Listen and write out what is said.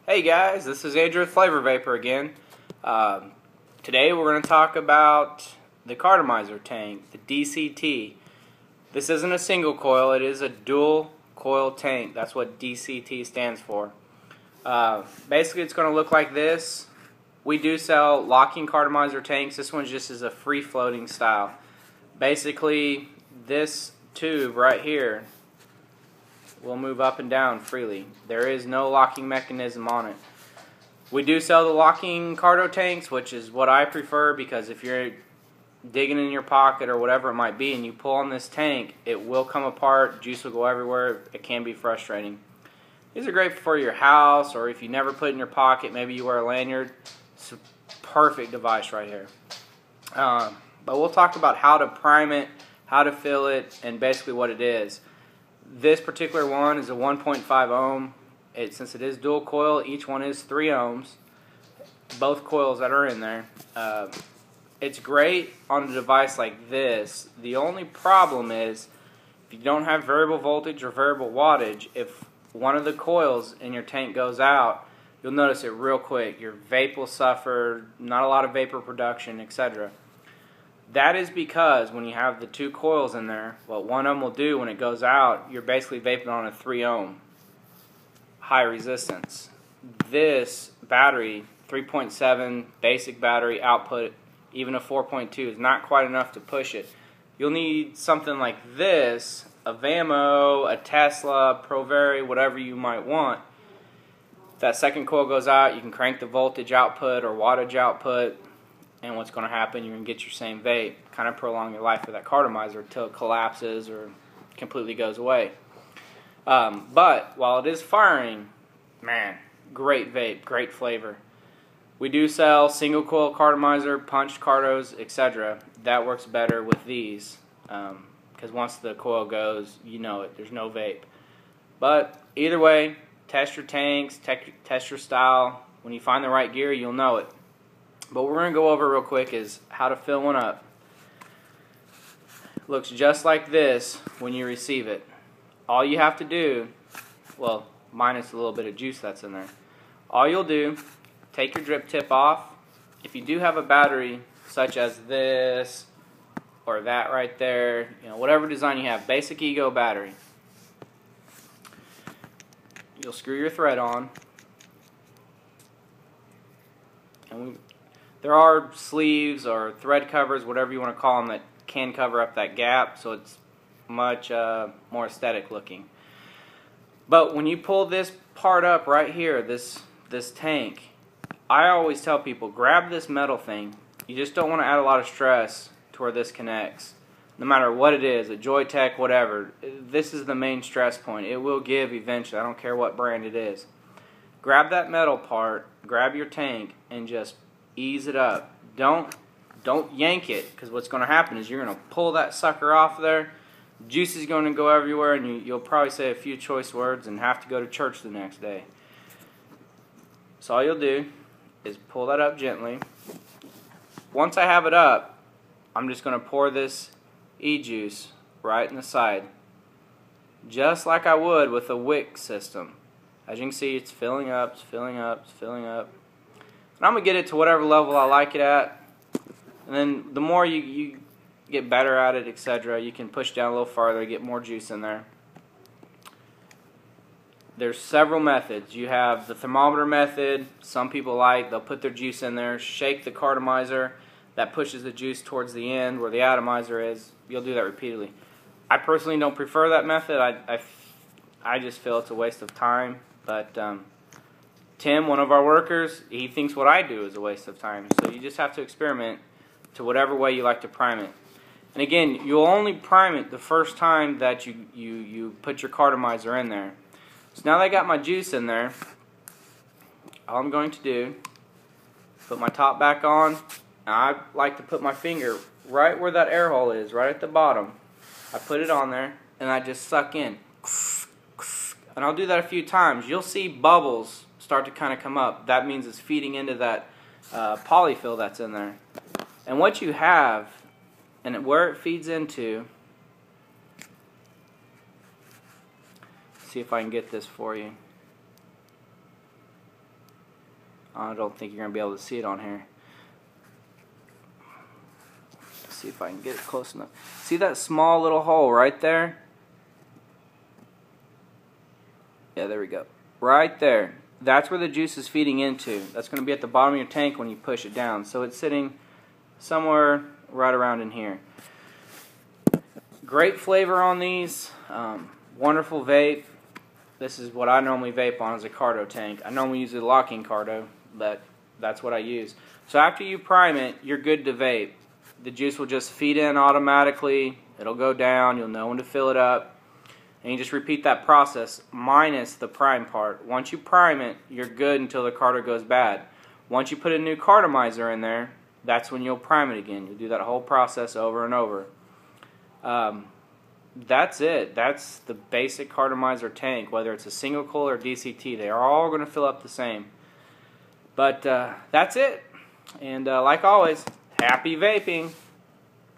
Hey guys, this is Andrew with Flavor Vapor again. Today we're going to talk about the cartomizer tank, the DCT. This isn't a single coil, it is a dual coil tank. That's what DCT stands for. Basically it's going to look like this. We do sell locking cartomizer tanks. This one just is a free floating style. Basically this tube right here will move up and down freely. There is no locking mechanism on it. We do sell the locking carto tanks, which is what I prefer, because if you're digging in your pocket or whatever it might be and you pull on this tank, it will come apart, juice will go everywhere. It can be frustrating. These are great for your house, or if you never put it in your pocket, maybe you wear a lanyard. It's a perfect device right here. But we'll talk about how to prime it, how to fill it, and basically what it is. This particular one is a 1.5 ohm. Since it is dual coil, each one is 3 ohms. Both coils that are in there. It's great on a device like this. The only problem is if you don't have variable voltage or variable wattage, if one of the coils in your tank goes out, you'll notice it real quick. Your vape will suffer, not a lot of vapor production, etc. That is because when you have the 2 coils in there, what one of them will do when it goes out, you're basically vaping on a 3 ohm high resistance. This battery, 3.7 basic battery output, even a 4.2 is not quite enough to push it. You'll need something like this, a Vamo, a Tesla, Provari, whatever you might want. If that second coil goes out, you can crank the voltage output or wattage output, and what's going to happen, you're going to get your same vape, kind of prolong your life of that cartomizer until it collapses or completely goes away. But while it is firing, man, great vape, great flavor. We do sell single coil cartomizer, punched cartos, etc. That works better with these, because once the coil goes, you know it, there's no vape. But either way, test your tanks, test your style. When you find the right gear, you'll know it. But what we're going to go over real quick is how to fill one up. Looks just like this when you receive it. All you have to do, well, minus a little bit of juice that's in there. All you'll do, take your drip tip off. If you do have a battery such as this or that right there, you know, whatever design you have, basic ego battery, you'll screw your thread on. And there are sleeves or thread covers, whatever you want to call them, that can cover up that gap, so it's much more aesthetic looking. But when you pull this part up right here, this tank, I always tell people, grab this metal thing. You just don't want to add a lot of stress to where this connects. No matter what it is, a Joytech, whatever, this is the main stress point. It will give eventually. I don't care what brand it is. Grab that metal part, grab your tank, and just ease it up. Don't yank it, because what's going to happen is you're going to pull that sucker off there. Juice is going to go everywhere, and you'll probably say a few choice words and have to go to church the next day. So all you'll do is pull that up gently. Once I have it up, I'm just going to pour this e-juice right in the side, just like I would with a wick system. As you can see, it's filling up, it's filling up, it's filling up. And I'm going to get it to whatever level I like it at. And then the more you get better at it, etc., you can push down a little farther, get more juice in there. There's several methods. You have the thermometer method. Some people like, they'll put their juice in there, shake the cartomizer. That pushes the juice towards the end where the atomizer is. You'll do that repeatedly. I personally don't prefer that method. I just feel it's a waste of time. But Tim, one of our workers, he thinks what I do is a waste of time. So you just have to experiment to whatever way you like to prime it. And again, you'll only prime it the first time that you put your cartomizer in there. So now that I got my juice in there, all I'm going to do, put my top back on. Now I like to put my finger right where that air hole is, right at the bottom. I put it on there, and I just suck in. And I'll do that a few times. You'll see bubbles start to kind of come up. That means it's feeding into that polyfill that's in there. And what you have, and where it feeds into, see if I can get this for you. I don't think you're going to be able to see it on here. Let's see if I can get it close enough. See that small little hole right there? Yeah, there we go. Right there. That's where the juice is feeding into. That's going to be at the bottom of your tank when you push it down. So it's sitting somewhere right around in here. Great flavor on these. Wonderful vape. This is what I normally vape on, as a Cardo tank. I normally use a locking Cardo, but that's what I use. So after you prime it, you're good to vape. The juice will just feed in automatically. It'll go down. You'll know when to fill it up. And you just repeat that process minus the prime part. Once you prime it, you're good until the carder goes bad. Once you put a new cartomizer in there, that's when you'll prime it again. You'll do that whole process over and over. That's it. That's the basic cartomizer tank, whether it's a single coil or DCT. They are all going to fill up the same. But that's it. And like always, happy vaping.